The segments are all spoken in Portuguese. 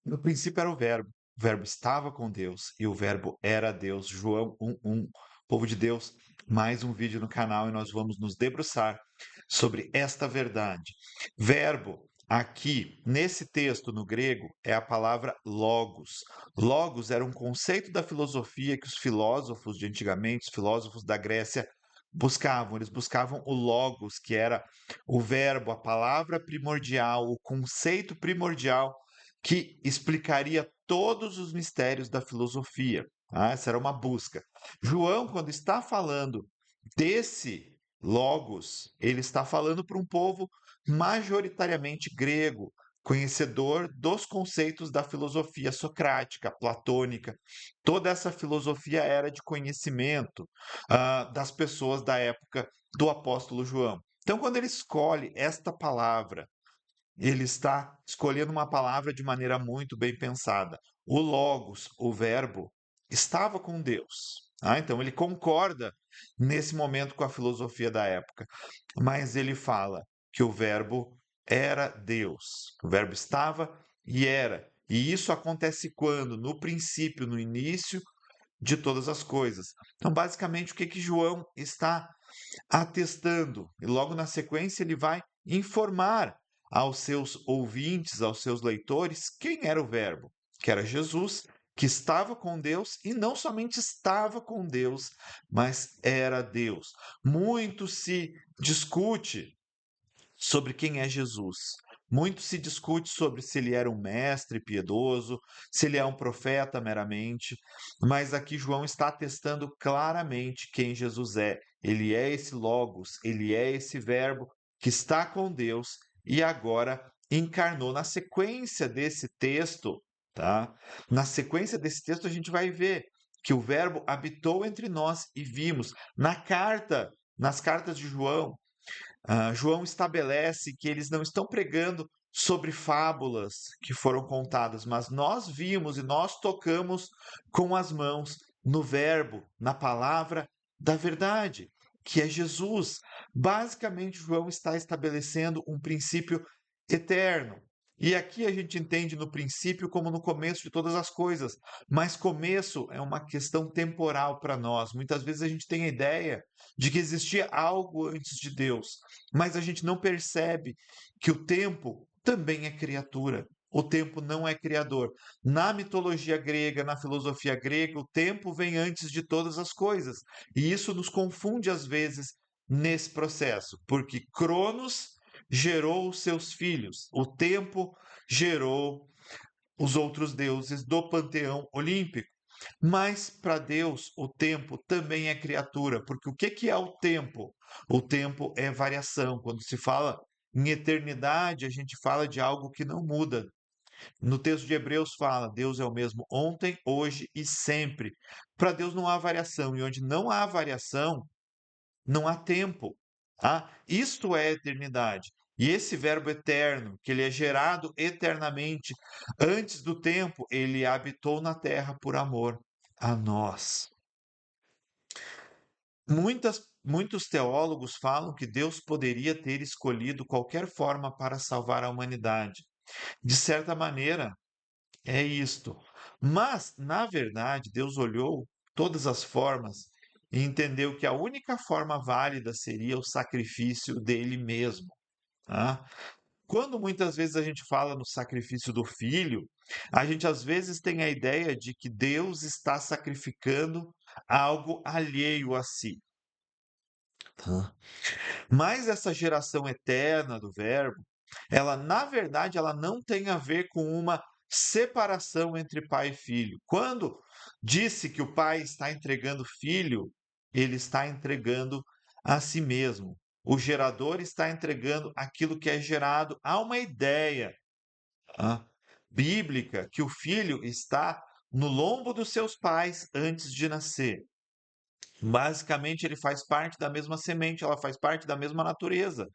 No princípio era o verbo estava com Deus e o verbo era Deus. João 1:1. Povo de Deus, mais um vídeo no canal e nós vamos nos debruçar sobre esta verdade. Verbo, aqui, nesse texto no grego, é a palavra logos. Logos era um conceito da filosofia que os filósofos de antigamente, os filósofos da Grécia, buscavam. Eles buscavam o logos, que era o verbo, a palavra primordial, o conceito primordial que explicaria todos os mistérios da filosofia. Ah, essa era uma busca. João, quando está falando desse Logos, ele está falando para um povo majoritariamente grego, conhecedor dos conceitos da filosofia socrática, platônica. Toda essa filosofia era de conhecimento das pessoas da época do apóstolo João. Então, quando ele escolhe esta palavra, ele está escolhendo uma palavra de maneira muito bem pensada. O Logos, o Verbo, estava com Deus. Então, ele concorda nesse momento com a filosofia da época, mas ele fala que o Verbo era Deus. O Verbo estava e era. E isso acontece quando? No princípio, no início de todas as coisas. Então, basicamente, o que que João está atestando. E logo na sequência ele vai informar aos seus ouvintes, aos seus leitores, quem era o Verbo, que era Jesus, que estava com Deus e não somente estava com Deus, mas era Deus. Muito se discute sobre quem é Jesus. Muito se discute sobre se ele era um mestre piedoso, se ele é um profeta meramente, mas aqui João está atestando claramente quem Jesus é. Ele é esse Logos, ele é esse Verbo que está com Deus e agora encarnou. Na sequência desse texto, tá? Na sequência desse texto, a gente vai ver que o Verbo habitou entre nós e vimos. Nas cartas de João, João estabelece que eles não estão pregando sobre fábulas que foram contadas, mas nós vimos e nós tocamos com as mãos no Verbo, na palavra da verdade, que é Jesus. Basicamente, João está estabelecendo um princípio eterno. E aqui a gente entende no princípio como no começo de todas as coisas, mas começo é uma questão temporal para nós. Muitas vezes a gente tem a ideia de que existia algo antes de Deus, mas a gente não percebe que o tempo também é criatura. O tempo não é criador. Na mitologia grega, na filosofia grega, o tempo vem antes de todas as coisas. E isso nos confunde às vezes nesse processo, porque Cronos gerou os seus filhos, o tempo gerou os outros deuses do panteão olímpico. Mas para Deus, o tempo também é criatura, porque o que que é o tempo? O tempo é variação. Quando se fala em eternidade, a gente fala de algo que não muda. No texto de Hebreus fala: Deus é o mesmo ontem, hoje e sempre. Para Deus não há variação, e onde não há variação, não há tempo. Isto é eternidade. E esse verbo eterno, que ele é gerado eternamente, antes do tempo, ele habitou na terra por amor a nós. Muitos teólogos falam que Deus poderia ter escolhido qualquer forma para salvar a humanidade. De certa maneira, é isto. Mas, na verdade, Deus olhou todas as formas e entendeu que a única forma válida seria o sacrifício dele mesmo. Tá? Quando muitas vezes a gente fala no sacrifício do filho, a gente às vezes tem a ideia de que Deus está sacrificando algo alheio a si. Tá? Mas essa geração eterna do Verbo, ela na verdade ela não tem a ver com uma separação entre pai e filho. Quando disse que o pai está entregando filho, ele está entregando a si mesmo. O gerador está entregando aquilo que é gerado. Há uma ideia bíblica que o filho está no lombo dos seus pais antes de nascer. Basicamente, ele faz parte da mesma semente, ela faz parte da mesma natureza.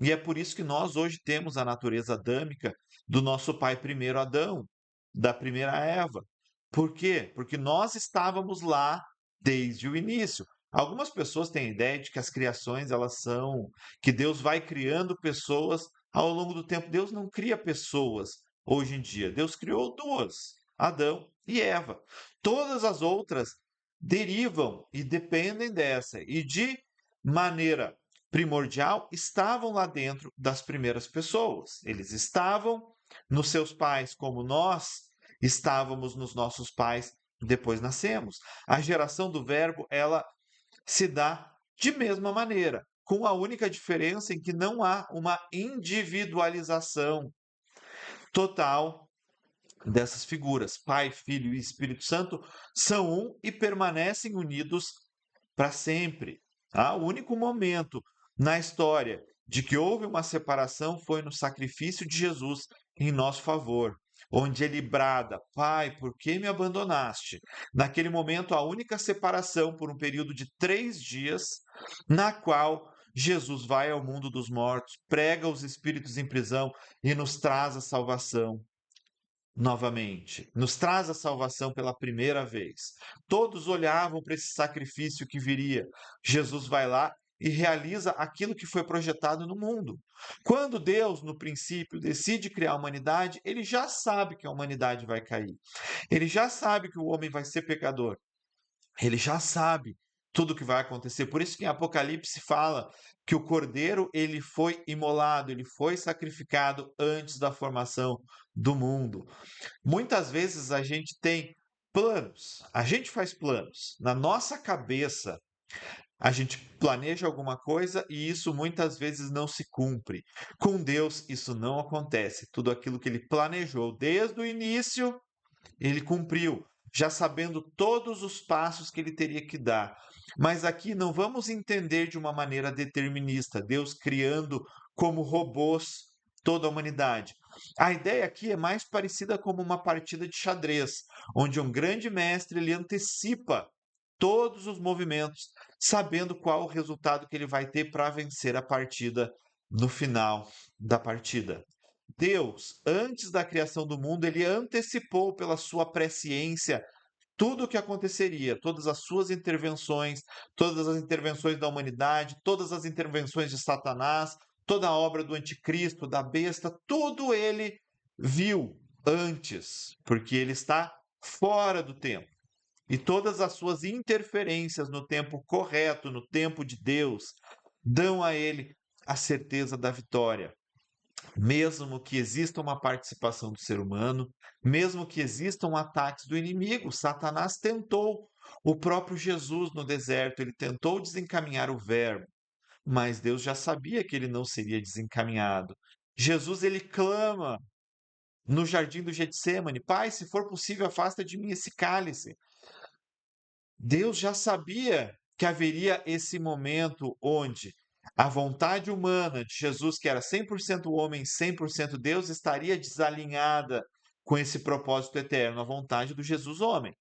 E é por isso que nós hoje temos a natureza adâmica do nosso pai primeiro Adão, da primeira Eva. Por quê? Porque nós estávamos lá desde o início. Algumas pessoas têm a ideia de que as criações elas são que Deus vai criando pessoas ao longo do tempo. Deus não cria pessoas hoje em dia? Deus criou duas, Adão e Eva. Todas as outras derivam e dependem dessa, e de maneira primordial estavam lá dentro das primeiras pessoas. Eles estavam nos seus pais, como nós estávamos nos nossos pais depois nascemos. A geração do verbo, ela se dá de mesma maneira, com a única diferença em que não há uma individualização total dessas figuras. Pai, Filho e Espírito Santo são um e permanecem unidos para sempre. Tá? O único momento na história de que houve uma separação foi no sacrifício de Jesus em nosso favor, onde ele brada: Pai, por que me abandonaste? Naquele momento, a única separação por um período de 3 dias, na qual Jesus vai ao mundo dos mortos, prega os espíritos em prisão e nos traz a salvação novamente, nos traz a salvação pela primeira vez. Todos olhavam para esse sacrifício que viria. Jesus vai lá e realiza aquilo que foi projetado no mundo. Quando Deus, no princípio, decide criar a humanidade, ele já sabe que a humanidade vai cair. Ele já sabe que o homem vai ser pecador. Ele já sabe tudo o que vai acontecer. Por isso que em Apocalipse fala que o cordeiro ele foi imolado, ele foi sacrificado antes da formação do mundo. Muitas vezes a gente tem planos, a gente faz planos. Na nossa cabeça, a gente planeja alguma coisa e isso muitas vezes não se cumpre. Com Deus, isso não acontece. Tudo aquilo que ele planejou desde o início, ele cumpriu, já sabendo todos os passos que ele teria que dar. Mas aqui não vamos entender de uma maneira determinista, Deus criando como robôs toda a humanidade. A ideia aqui é mais parecida como uma partida de xadrez, onde um grande mestre ele antecipa todos os movimentos, sabendo qual o resultado que ele vai ter para vencer a partida no final da partida. Deus, antes da criação do mundo, ele antecipou pela sua presciência tudo o que aconteceria, todas as suas intervenções, todas as intervenções da humanidade, todas as intervenções de Satanás, toda a obra do anticristo, da besta, tudo ele viu antes, porque ele está fora do tempo. E todas as suas interferências no tempo correto, no tempo de Deus, dão a ele a certeza da vitória. Mesmo que exista uma participação do ser humano, mesmo que existam ataques do inimigo, Satanás tentou. O próprio Jesus no deserto, ele tentou desencaminhar o verbo, mas Deus já sabia que ele não seria desencaminhado. Jesus ele clama no jardim do Getsemane: Pai, se for possível, afasta de mim esse cálice. Deus já sabia que haveria esse momento onde a vontade humana de Jesus, que era 100% homem, 100% Deus, estaria desalinhada com esse propósito eterno, a vontade do Jesus homem.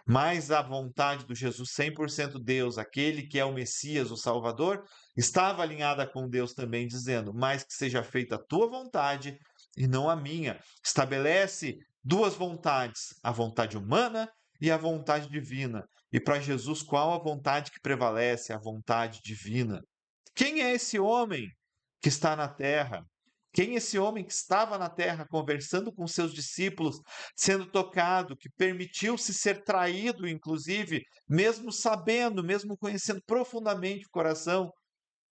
Mas a vontade do Jesus 100% Deus, aquele que é o Messias, o Salvador, estava alinhada com Deus também, dizendo: Mas que seja feita a tua vontade e não a minha. Estabelece duas vontades, a vontade humana e a vontade divina. E para Jesus, qual a vontade que prevalece? A vontade divina. Quem é esse homem que está na terra? Quem é esse homem que estava na terra conversando com seus discípulos, sendo tocado, que permitiu-se ser traído, inclusive, mesmo sabendo, mesmo conhecendo profundamente o coração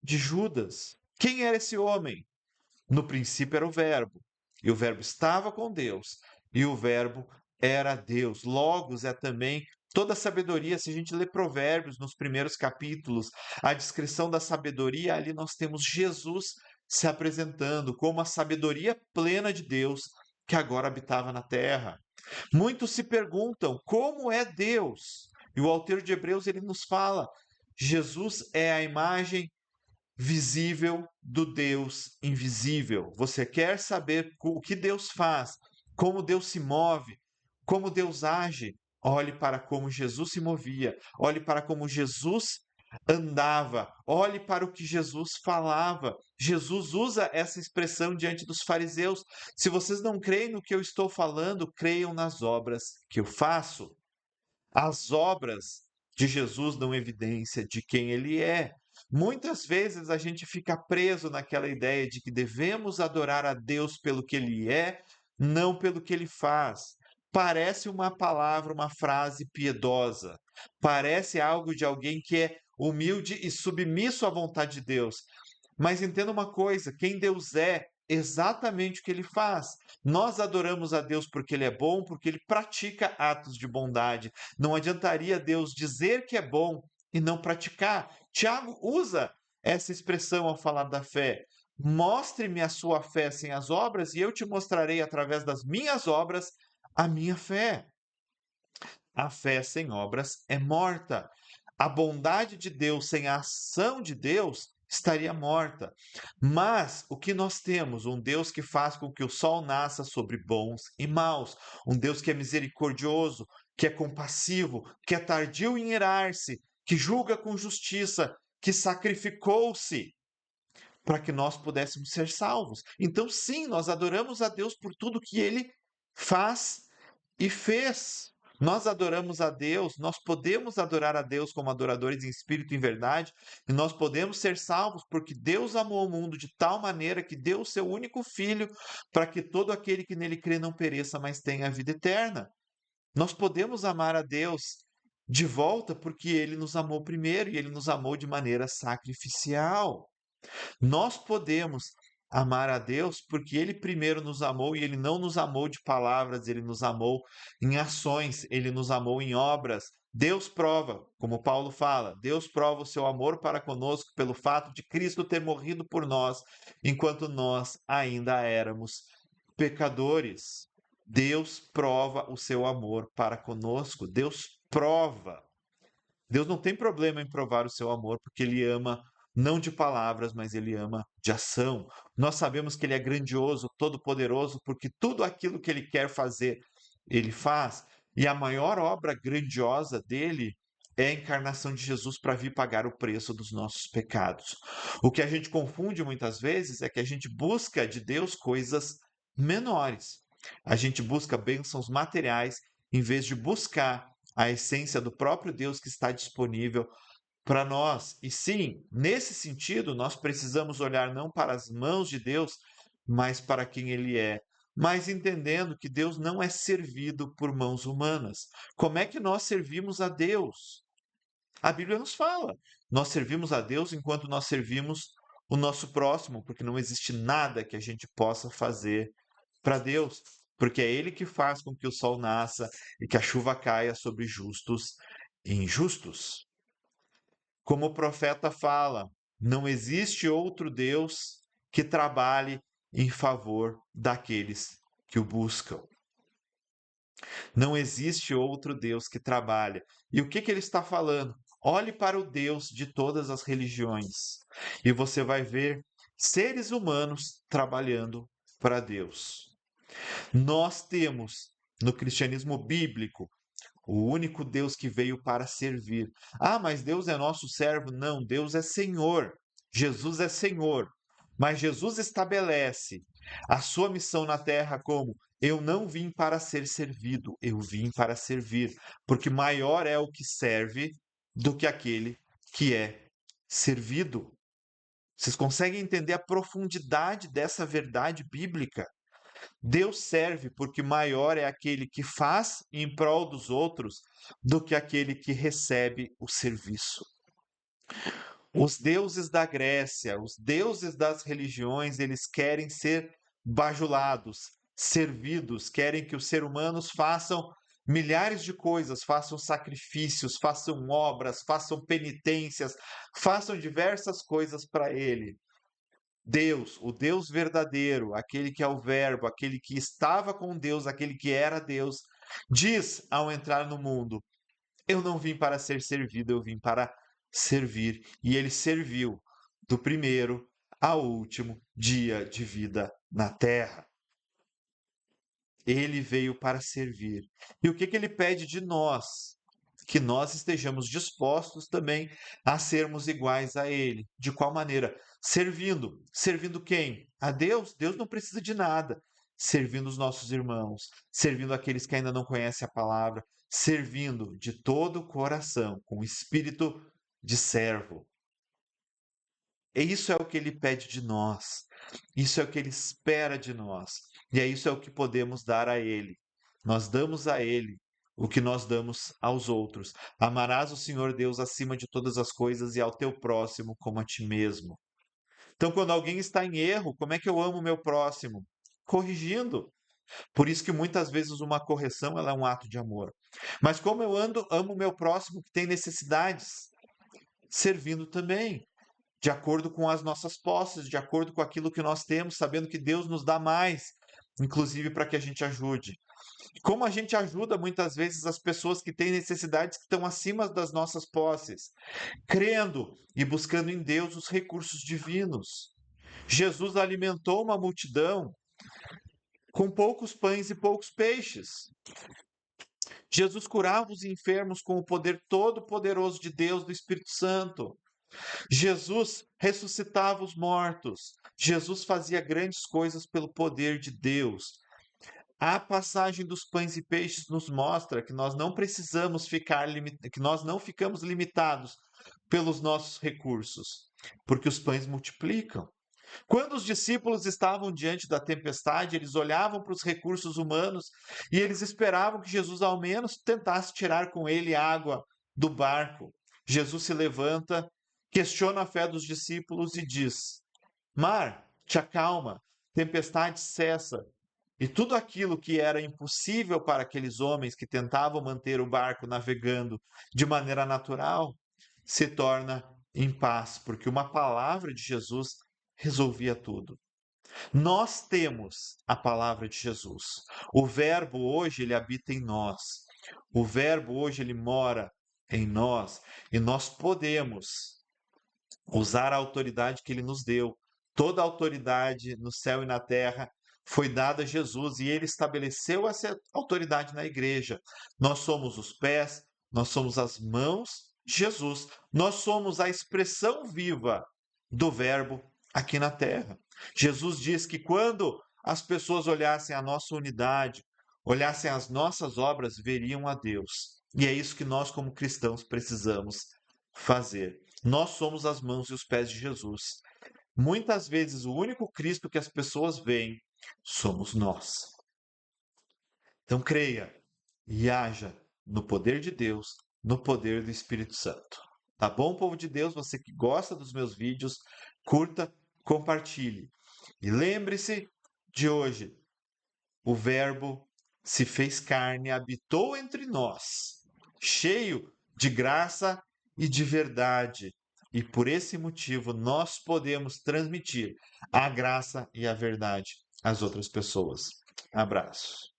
de Judas? Quem era esse homem? No princípio era o Verbo, e o Verbo estava com Deus, e o Verbo era Deus. Logos é também toda a sabedoria. Se a gente lê Provérbios nos primeiros capítulos, a descrição da sabedoria, ali nós temos Jesus se apresentando como a sabedoria plena de Deus que agora habitava na terra. Muitos se perguntam como é Deus? E o autor de Hebreus ele nos fala: Jesus é a imagem visível do Deus invisível. Você quer saber o que Deus faz, como Deus se move, como Deus age? Olhe para como Jesus se movia, olhe para como Jesus andava, olhe para o que Jesus falava. Jesus usa essa expressão diante dos fariseus: se vocês não creem no que eu estou falando, creiam nas obras que eu faço. As obras de Jesus dão evidência de quem ele é. Muitas vezes a gente fica preso naquela ideia de que devemos adorar a Deus pelo que ele é, não pelo que ele faz. Parece uma palavra, uma frase piedosa, parece algo de alguém que é humilde e submisso à vontade de Deus. Mas entenda uma coisa: quem Deus é, exatamente o que ele faz. Nós adoramos a Deus porque ele é bom, porque ele pratica atos de bondade. Não adiantaria Deus dizer que é bom e não praticar. Tiago usa essa expressão ao falar da fé. Mostre-me a sua fé sem as obras, e eu te mostrarei através das minhas obras a minha fé. A fé sem obras é morta. A bondade de Deus sem a ação de Deus estaria morta. Mas o que nós temos? Um Deus que faz com que o sol nasça sobre bons e maus. Um Deus que é misericordioso, que é compassivo, que é tardio em irar-se, que julga com justiça, que sacrificou-se para que nós pudéssemos ser salvos. Então, sim, nós adoramos a Deus por tudo que ele faz e fez. Nós adoramos a Deus, nós podemos adorar a Deus como adoradores em espírito e em verdade, e nós podemos ser salvos porque Deus amou o mundo de tal maneira que deu o seu único filho para que todo aquele que nele crê não pereça, mas tenha a vida eterna. Nós podemos amar a Deus de volta porque ele nos amou primeiro e ele nos amou de maneira sacrificial. Nós podemos amar a Deus porque ele primeiro nos amou e ele não nos amou de palavras, ele nos amou em ações, ele nos amou em obras. Deus prova, como Paulo fala, Deus prova o seu amor para conosco pelo fato de Cristo ter morrido por nós, enquanto nós ainda éramos pecadores. Deus prova o seu amor para conosco. Deus prova. Deus não tem problema em provar o seu amor, porque ele ama não de palavras, mas ele ama de ação. Nós sabemos que ele é grandioso, todo-poderoso, porque tudo aquilo que ele quer fazer, ele faz. E a maior obra grandiosa dele é a encarnação de Jesus para vir pagar o preço dos nossos pecados. O que a gente confunde muitas vezes é que a gente busca de Deus coisas menores. A gente busca bênçãos materiais em vez de buscar a essência do próprio Deus que está disponível para nós. E sim, nesse sentido, nós precisamos olhar não para as mãos de Deus, mas para quem Ele é. Mas entendendo que Deus não é servido por mãos humanas. Como é que nós servimos a Deus? A Bíblia nos fala. Nós servimos a Deus enquanto nós servimos o nosso próximo, porque não existe nada que a gente possa fazer para Deus, porque é Ele que faz com que o sol nasça e que a chuva caia sobre justos e injustos. Como o profeta fala, não existe outro Deus que trabalhe em favor daqueles que o buscam. Não existe outro Deus que trabalha. E o que que ele está falando? Olhe para o Deus de todas as religiões e você vai ver seres humanos trabalhando para Deus. Nós temos no cristianismo bíblico o único Deus que veio para servir. Ah, mas Deus é nosso servo? Não, Deus é Senhor. Jesus é Senhor. Mas Jesus estabelece a sua missão na terra como: eu não vim para ser servido, eu vim para servir, porque maior é o que serve do que aquele que é servido. Vocês conseguem entender a profundidade dessa verdade bíblica? Deus serve porque maior é aquele que faz em prol dos outros do que aquele que recebe o serviço. Os deuses da Grécia, os deuses das religiões, eles querem ser bajulados, servidos, querem que os seres humanos façam milhares de coisas, façam sacrifícios, façam obras, façam penitências, façam diversas coisas para ele. Deus, o Deus verdadeiro, aquele que é o Verbo, aquele que estava com Deus, aquele que era Deus, diz ao entrar no mundo: eu não vim para ser servido, eu vim para servir. E ele serviu do primeiro ao último dia de vida na terra. Ele veio para servir. E o que que ele pede de nós? Que nós estejamos dispostos também a sermos iguais a ele. De qual maneira? Servindo. Servindo quem? A Deus? Deus não precisa de nada. Servindo os nossos irmãos, servindo aqueles que ainda não conhecem a palavra, servindo de todo o coração, com espírito de servo. E isso é o que ele pede de nós. Isso é o que ele espera de nós. E é isso é o que podemos dar a ele. Nós damos a ele o que nós damos aos outros. Amarás o Senhor Deus acima de todas as coisas e ao teu próximo como a ti mesmo. Então, quando alguém está em erro, como é que eu amo o meu próximo? Corrigindo. Por isso que muitas vezes uma correção ela é um ato de amor. Mas como eu amo o meu próximo que tem necessidades, servindo também, de acordo com as nossas posses, de acordo com aquilo que nós temos, sabendo que Deus nos dá mais, inclusive para que a gente ajude. Como a gente ajuda muitas vezes as pessoas que têm necessidades que estão acima das nossas posses, crendo e buscando em Deus os recursos divinos. Jesus alimentou uma multidão com poucos pães e poucos peixes. Jesus curava os enfermos com o poder todo-poderoso de Deus, do Espírito Santo. Jesus ressuscitava os mortos. Jesus fazia grandes coisas pelo poder de Deus. A passagem dos pães e peixes nos mostra que nós não precisamos que nós não ficamos limitados pelos nossos recursos, porque os pães multiplicam. Quando os discípulos estavam diante da tempestade, eles olhavam para os recursos humanos e eles esperavam que Jesus ao menos tentasse tirar com ele água do barco. Jesus se levanta, questiona a fé dos discípulos e diz: Mar, te acalma, tempestade cessa. E tudo aquilo que era impossível para aqueles homens que tentavam manter o barco navegando de maneira natural se torna em paz, porque uma palavra de Jesus resolvia tudo. Nós temos a palavra de Jesus. O Verbo hoje ele habita em nós. O Verbo hoje ele mora em nós e nós podemos usar a autoridade que ele nos deu. Toda a autoridade no céu e na terra foi dada a Jesus e ele estabeleceu essa autoridade na igreja. Nós somos os pés, nós somos as mãos de Jesus. Nós somos a expressão viva do Verbo aqui na terra. Jesus diz que quando as pessoas olhassem a nossa unidade, olhassem as nossas obras, veriam a Deus. E é isso que nós, como cristãos, precisamos fazer. Nós somos as mãos e os pés de Jesus. Muitas vezes, o único Cristo que as pessoas veem somos nós. Então, creia e haja no poder de Deus, no poder do Espírito Santo. Tá bom, povo de Deus? Você que gosta dos meus vídeos, curta, compartilhe. E lembre-se de hoje: o Verbo se fez carne e habitou entre nós, cheio de graça e de verdade. E por esse motivo nós podemos transmitir a graça e a verdade às outras pessoas. Abraço.